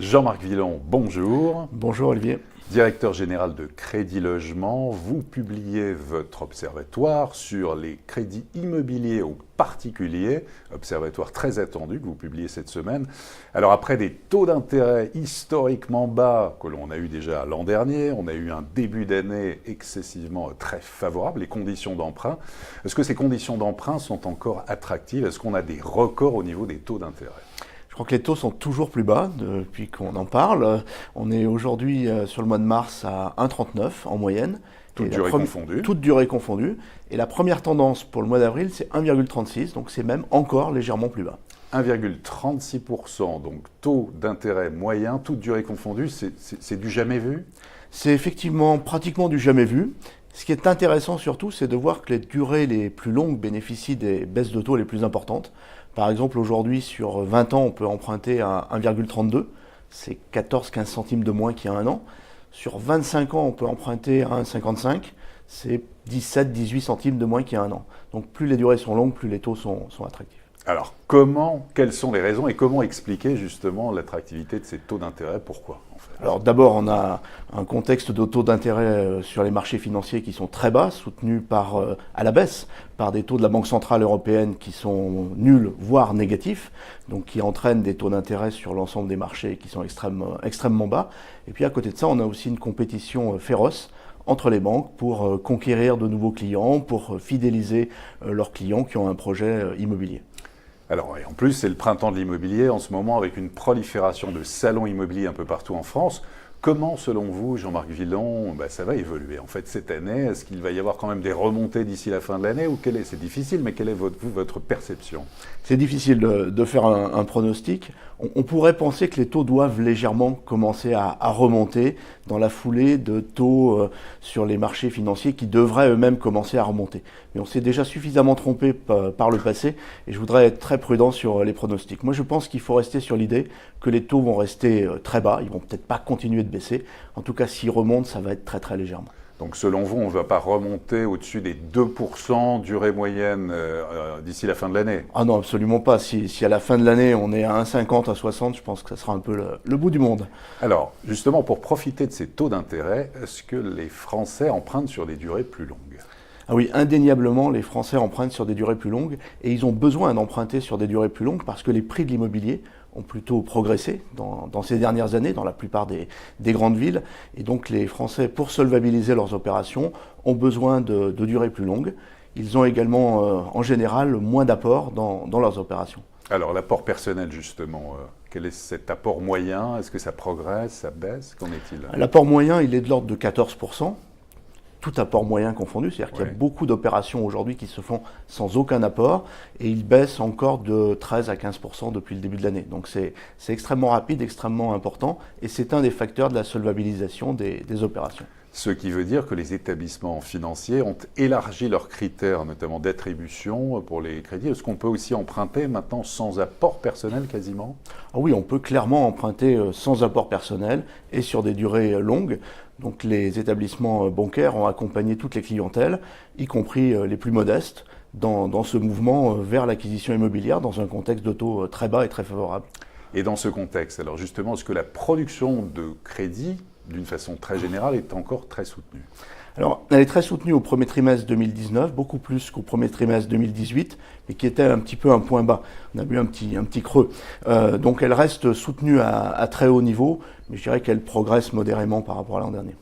Jean-Marc Villon, bonjour. Bonjour Olivier. Directeur général de Crédit Logement, vous publiez votre observatoire sur les crédits immobiliers aux particuliers, observatoire très attendu que vous publiez cette semaine. Alors après des taux d'intérêt historiquement bas que l'on a eu déjà l'an dernier, on a eu un début d'année excessivement très favorable, les conditions d'emprunt. Est-ce que ces conditions d'emprunt sont encore attractives? Est-ce qu'on a des records au niveau des taux d'intérêt? Je crois que les taux sont toujours plus bas depuis qu'on en parle. On est aujourd'hui sur le mois de mars à 1,39 en moyenne. Toute durée confondue. Toute durée confondue. Et la première tendance pour le mois d'avril, c'est 1,36, donc c'est même encore légèrement plus bas. 1,36%, donc taux d'intérêt moyen, toute durée confondue, c'est du jamais vu? C'est effectivement pratiquement du jamais vu. Ce qui est intéressant surtout, c'est de voir que les durées les plus longues bénéficient des baisses de taux les plus importantes. Par exemple, aujourd'hui, sur 20 ans, on peut emprunter à 1,32. C'est 14-15 centimes de moins qu'il y a un an. Sur 25 ans, on peut emprunter à 1,55. C'est 17-18 centimes de moins qu'il y a un an. Donc plus les durées sont longues, plus les taux sont attractifs. Alors, quelles sont les raisons et comment expliquer justement l'attractivité de ces taux d'intérêt? Pourquoi en fait? Alors d'abord, on a un contexte de taux d'intérêt sur les marchés financiers qui sont très bas, soutenus à la baisse par des taux de la Banque Centrale Européenne qui sont nuls, voire négatifs, donc qui entraînent des taux d'intérêt sur l'ensemble des marchés qui sont extrêmement bas. Et puis à côté de ça, on a aussi une compétition féroce entre les banques pour conquérir de nouveaux clients, pour fidéliser leurs clients qui ont un projet immobilier. Alors, et en plus, c'est le printemps de l'immobilier en ce moment avec une prolifération de salons immobiliers un peu partout en France. Comment, selon vous, Jean-Marc Villon, ça va évoluer en fait cette année? Est-ce qu'il va y avoir quand même des remontées d'ici la fin de l'année ou c'est difficile, mais quelle est votre perception? C'est difficile de faire un pronostic. On pourrait penser que les taux doivent légèrement commencer à remonter dans la foulée de taux sur les marchés financiers qui devraient eux-mêmes commencer à remonter. Mais on s'est déjà suffisamment trompé par le passé et je voudrais être très prudent sur les pronostics. Moi, je pense qu'il faut rester sur l'idée que les taux vont rester très bas. Ils vont peut-être pas continuer de baisser. En tout cas, s'ils remontent, ça va être très très légèrement. Donc selon vous, on ne va pas remonter au-dessus des 2% durée moyenne d'ici la fin de l'année? Ah non, absolument pas. Si à la fin de l'année, on est à 1,50, à 60, je pense que ça sera un peu le bout du monde. Alors, justement, pour profiter de ces taux d'intérêt, est-ce que les Français empruntent sur des durées plus longues? Ah oui, indéniablement, les Français empruntent sur des durées plus longues et ils ont besoin d'emprunter sur des durées plus longues parce que les prix de l'immobilier ont plutôt progressé dans ces dernières années dans la plupart des grandes villes. Et donc les Français, pour solvabiliser leurs opérations, ont besoin de durées plus longues. Ils ont également, en général, moins d'apport dans leurs opérations. Alors l'apport personnel, justement, quel est cet apport moyen? Est-ce que ça progresse, ça baisse? Qu'en est-il? L'apport moyen, il est de l'ordre de 14%. Tout apport moyen confondu, c'est-à-dire qu'il y a beaucoup d'opérations aujourd'hui qui se font sans aucun apport et il baisse encore de 13 à 15% depuis le début de l'année. Donc c'est extrêmement rapide, extrêmement important et c'est un des facteurs de la solvabilisation des opérations. Ce qui veut dire que les établissements financiers ont élargi leurs critères, notamment d'attribution pour les crédits. Est-ce qu'on peut aussi emprunter maintenant sans apport personnel quasiment? Ah oui, on peut clairement emprunter sans apport personnel et sur des durées longues. Donc les établissements bancaires ont accompagné toutes les clientèles, y compris les plus modestes, dans ce mouvement vers l'acquisition immobilière dans un contexte de taux très bas et très favorable. Et dans ce contexte, alors justement, est-ce que la production de crédit, d'une façon très générale, est encore très soutenue? Alors, elle est très soutenue au premier trimestre 2019, beaucoup plus qu'au premier trimestre 2018, mais qui était un petit peu un point bas. On a eu un petit creux. Donc, elle reste soutenue à très haut niveau, mais je dirais qu'elle progresse modérément par rapport à l'an dernier.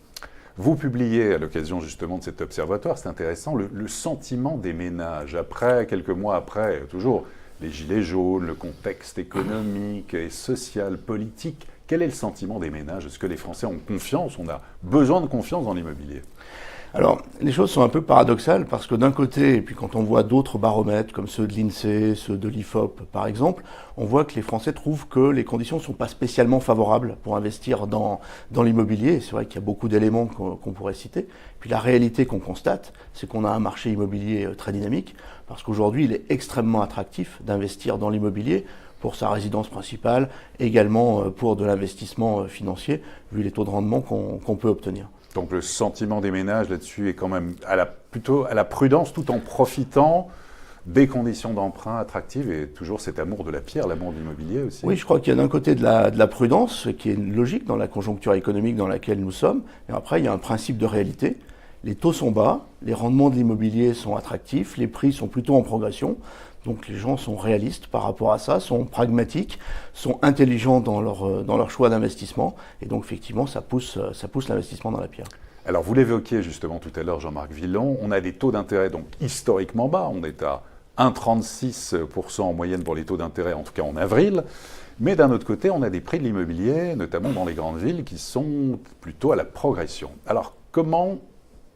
Vous publiez, à l'occasion justement de cet observatoire, c'est intéressant, le sentiment des ménages. Quelques mois après, toujours les gilets jaunes, le contexte économique et social, politique. Quel est le sentiment des ménages? Est-ce que les Français ont confiance? On a besoin de confiance dans l'immobilier? Alors, les choses sont un peu paradoxales parce que d'un côté, et puis quand on voit d'autres baromètres comme ceux de l'INSEE, ceux de l'IFOP par exemple, on voit que les Français trouvent que les conditions ne sont pas spécialement favorables pour investir dans l'immobilier. C'est vrai qu'il y a beaucoup d'éléments qu'on pourrait citer. Puis la réalité qu'on constate, c'est qu'on a un marché immobilier très dynamique parce qu'aujourd'hui, il est extrêmement attractif d'investir dans l'immobilier pour sa résidence principale, également pour de l'investissement financier, vu les taux de rendement qu'on peut obtenir. Donc le sentiment des ménages là-dessus est quand même plutôt à la prudence tout en profitant des conditions d'emprunt attractives et toujours cet amour de la pierre, l'amour de l'immobilier aussi. Oui, je crois qu'il y a d'un côté de la prudence, ce qui est logique dans la conjoncture économique dans laquelle nous sommes, et après il y a un principe de réalité. Les taux sont bas, les rendements de l'immobilier sont attractifs, les prix sont plutôt en progression, donc les gens sont réalistes par rapport à ça, sont pragmatiques, sont intelligents dans leur choix d'investissement, et donc effectivement ça pousse l'investissement dans la pierre. Alors vous l'évoquiez justement tout à l'heure, Jean-Marc Villon, on a des taux d'intérêt donc historiquement bas, on est à 1,36% en moyenne pour les taux d'intérêt, en tout cas en avril. Mais d'un autre côté, on a des prix de l'immobilier, notamment dans les grandes villes, qui sont plutôt à la progression. Alors comment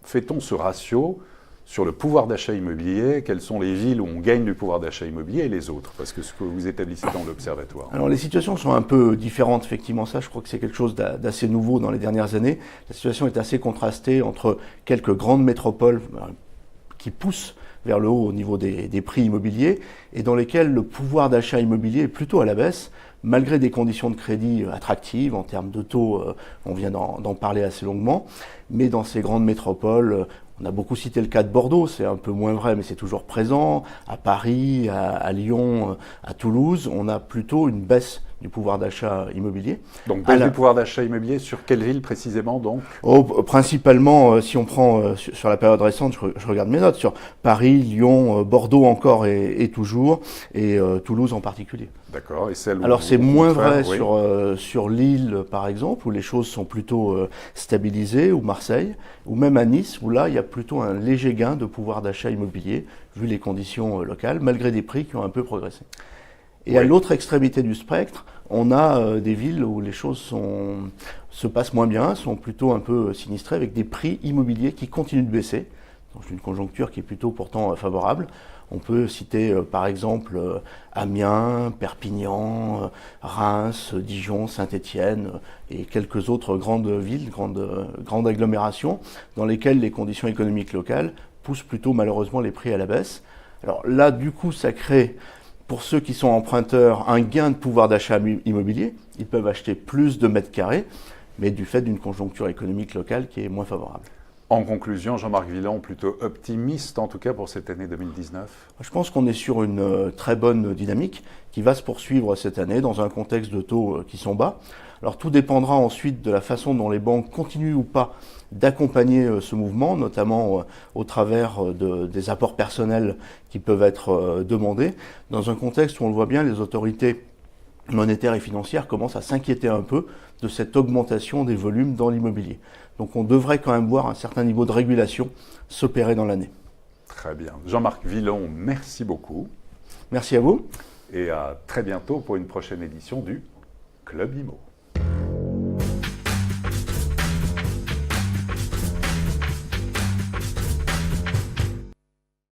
fait-on ce ratio sur le pouvoir d'achat immobilier? Quelles sont les villes où on gagne du pouvoir d'achat immobilier et les autres? Parce que ce que vous établissez dans l'Observatoire. Alors les situations sont un peu différentes, effectivement. Ça, je crois que c'est quelque chose d'assez nouveau dans les dernières années. La situation est assez contrastée entre quelques grandes métropoles qui poussent vers le haut au niveau des prix immobiliers et dans lesquels le pouvoir d'achat immobilier est plutôt à la baisse, malgré des conditions de crédit attractives en termes de taux, on vient d'en parler assez longuement, mais dans ces grandes métropoles, on a beaucoup cité le cas de Bordeaux, c'est un peu moins vrai, mais c'est toujours présent, à Paris, à Lyon, à Toulouse, on a plutôt une baisse du pouvoir d'achat immobilier. Donc baisse du pouvoir d'achat immobilier sur quelle ville précisément donc? Principalement, si on prend sur la période récente, je regarde mes notes, sur Paris, Lyon, Bordeaux encore et toujours, et Toulouse en particulier. D'accord, et celle où alors c'est moins vrai oui. sur Lille par exemple, où les choses sont plutôt stabilisées, ou Marseille, ou même à Nice, où là il y a plutôt un léger gain de pouvoir d'achat immobilier, vu les conditions locales, malgré des prix qui ont un peu progressé. Et à l'autre extrémité du spectre, on a des villes où les choses se passent moins bien, sont plutôt un peu sinistrées, avec des prix immobiliers qui continuent de baisser, dans une conjoncture qui est plutôt pourtant favorable. On peut citer par exemple Amiens, Perpignan, Reims, Dijon, Saint-Étienne et quelques autres grandes villes, grandes agglomérations, dans lesquelles les conditions économiques locales poussent plutôt malheureusement les prix à la baisse. Alors là, du coup, ça crée, pour ceux qui sont emprunteurs, un gain de pouvoir d'achat immobilier. Ils peuvent acheter plus de mètres carrés, mais du fait d'une conjoncture économique locale qui est moins favorable. En conclusion, Jean-Marc Villon, plutôt optimiste en tout cas pour cette année 2019? Je pense qu'on est sur une très bonne dynamique qui va se poursuivre cette année dans un contexte de taux qui sont bas. Alors tout dépendra ensuite de la façon dont les banques continuent ou pas d'accompagner ce mouvement, notamment au travers des apports personnels qui peuvent être demandés, dans un contexte où on le voit bien, les autorités monétaires et financières commencent à s'inquiéter un peu de cette augmentation des volumes dans l'immobilier. Donc on devrait quand même voir un certain niveau de régulation s'opérer dans l'année. Très bien. Jean-Marc Villon, merci beaucoup. Merci à vous. Et à très bientôt pour une prochaine édition du Club Imo.